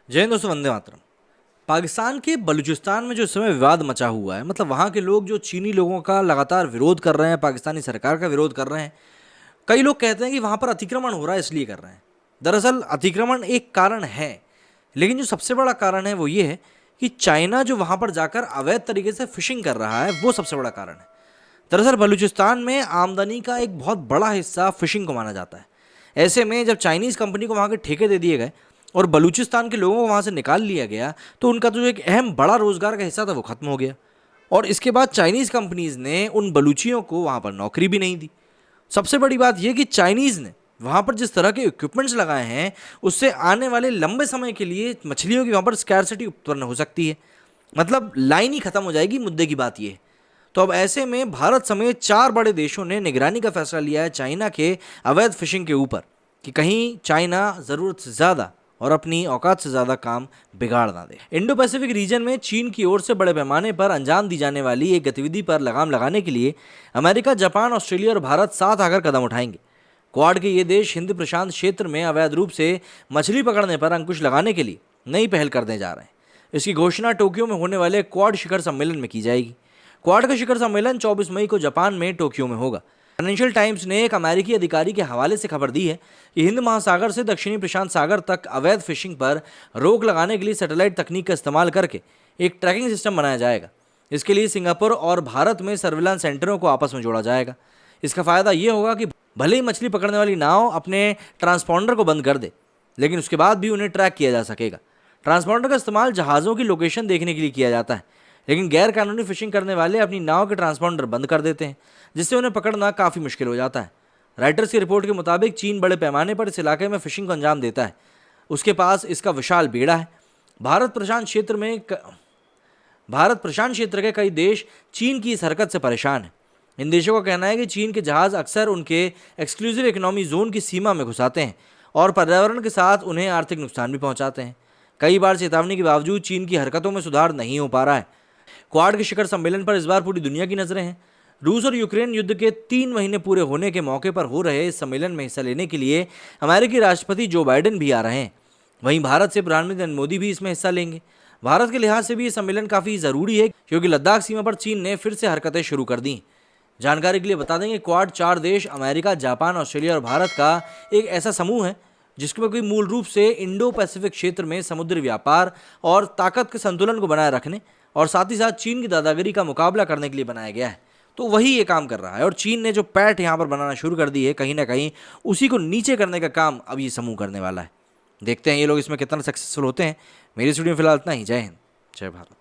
जय हिंद दोस्तों, वंदे मातरम। पाकिस्तान के बलूचिस्तान में जो इस समय विवाद मचा हुआ है, मतलब वहाँ के लोग जो चीनी लोगों का लगातार विरोध कर रहे हैं, पाकिस्तानी सरकार का विरोध कर रहे हैं। कई लोग कहते हैं कि वहाँ पर अतिक्रमण हो रहा है इसलिए कर रहे हैं। दरअसल अतिक्रमण एक कारण है, लेकिन जो सबसे बड़ा कारण है वो ये है कि चाइना जो वहाँ पर जाकर अवैध तरीके से फिशिंग कर रहा है, वो सबसे बड़ा कारण है। दरअसल बलूचिस्तान में आमदनी का एक बहुत बड़ा हिस्सा फिशिंग को माना जाता है। ऐसे में जब चाइनीज़ कंपनी को वहाँ के ठेके दे दिए गए और बलूचिस्तान के लोगों को वहाँ से निकाल लिया गया, तो उनका जो एक अहम बड़ा रोज़गार का हिस्सा था वो ख़त्म हो गया। और इसके बाद चाइनीज़ कंपनीज़ ने उन बलूचियों को वहाँ पर नौकरी भी नहीं दी। सबसे बड़ी बात यह कि चाइनीज़ ने वहाँ पर जिस तरह के इक्विपमेंट्स लगाए हैं, उससे आने वाले लंबे समय के लिए मछलियों की वहाँ पर स्कैरसिटी उत्पन्न हो सकती है। मतलब लाइन ही ख़त्म हो जाएगी। मुद्दे की बात यह है। तो अब ऐसे में भारत समेत 4 बड़े देशों ने निगरानी का फैसला लिया है चाइना के अवैध फिशिंग के ऊपर, कि कहीं चाइना ज़रूरत से ज़्यादा और अपनी औकात से ज़्यादा काम बिगाड़ ना दे। इंडो पैसिफिक रीजन में चीन की ओर से बड़े पैमाने पर अंजाम दी जाने वाली एक गतिविधि पर लगाम लगाने के लिए अमेरिका, जापान, ऑस्ट्रेलिया और भारत साथ आकर कदम उठाएंगे। क्वाड के ये देश हिंद प्रशांत क्षेत्र में अवैध रूप से मछली पकड़ने पर अंकुश लगाने के लिए नई पहल करने जा रहे हैं। इसकी घोषणा टोक्यो में होने वाले क्वाड शिखर सम्मेलन में की जाएगी। क्वाड का शिखर सम्मेलन 24 मई को जापान में टोक्यो में होगा। फाइनेंशियल टाइम्स ने एक अमेरिकी अधिकारी के हवाले से खबर दी है कि हिंद महासागर से दक्षिणी प्रशांत सागर तक अवैध फिशिंग पर रोक लगाने के लिए सैटेलाइट तकनीक का इस्तेमाल करके एक ट्रैकिंग सिस्टम बनाया जाएगा। इसके लिए सिंगापुर और भारत में सर्विलांस सेंटरों को आपस में जोड़ा जाएगा। इसका फ़ायदा ये होगा कि भले ही मछली पकड़ने वाली नाव अपने ट्रांसपॉन्डर को बंद कर दे, लेकिन उसके बाद भी उन्हें ट्रैक किया जा सकेगा। ट्रांसपॉन्डर का इस्तेमाल जहाज़ों की लोकेशन देखने के लिए किया जाता है, लेकिन गैर कानूनी फिशिंग करने वाले अपनी नाव के ट्रांसपॉन्डर बंद कर देते हैं, जिससे उन्हें पकड़ना काफ़ी मुश्किल हो जाता है। राइटर्स की रिपोर्ट के मुताबिक चीन बड़े पैमाने पर इस इलाके में फिशिंग को अंजाम देता है। उसके पास इसका विशाल बेड़ा है। भारत प्रशांत क्षेत्र के कई देश चीन की इस हरकत से परेशान हैं। इन देशों का कहना है कि चीन के जहाज़ अक्सर उनके एक्सक्लूसिव इकोनॉमी जोन की सीमा में घुसाते हैं और पर्यावरण के साथ उन्हें आर्थिक नुकसान भी पहुंचाते हैं। कई बार चेतावनी के बावजूद चीन की हरकतों में सुधार नहीं हो पा रहा है। क्वाड के शिखर सम्मेलन पर इस बार पूरी दुनिया की नज़रें हैं। रूस और यूक्रेन युद्ध के 3 महीने पूरे होने के मौके पर हो रहे इस सम्मेलन में हिस्सा लेने के लिए अमेरिकी राष्ट्रपति जो बाइडेन भी आ रहे हैं। वहीं भारत से प्रधानमंत्री नरेंद्र मोदी भी इसमें हिस्सा लेंगे। भारत के लिहाज से भी ये सम्मेलन काफ़ी ज़रूरी है, क्योंकि लद्दाख सीमा पर चीन ने फिर से हरकतें शुरू कर दी। जानकारी के लिए बता देंगे, क्वाड 4 देश अमेरिका, जापान, ऑस्ट्रेलिया और भारत का एक ऐसा समूह है जिसमें कोई मूल रूप से इंडो पैसिफिक क्षेत्र में समुद्री व्यापार और ताकत के संतुलन को बनाए रखने और साथ ही साथ चीन की दादागिरी का मुकाबला करने के लिए बनाया गया है। तो वही ये काम कर रहा है, और चीन ने जो पैठ यहाँ पर बनाना शुरू कर दी है, कहीं ना कहीं उसी को नीचे करने का काम अब ये समूह करने वाला है। देखते हैं ये लोग इसमें कितना सक्सेसफुल होते हैं। मेरी स्टूडियो में फिलहाल इतना ही। जय हिंद, जय भारत।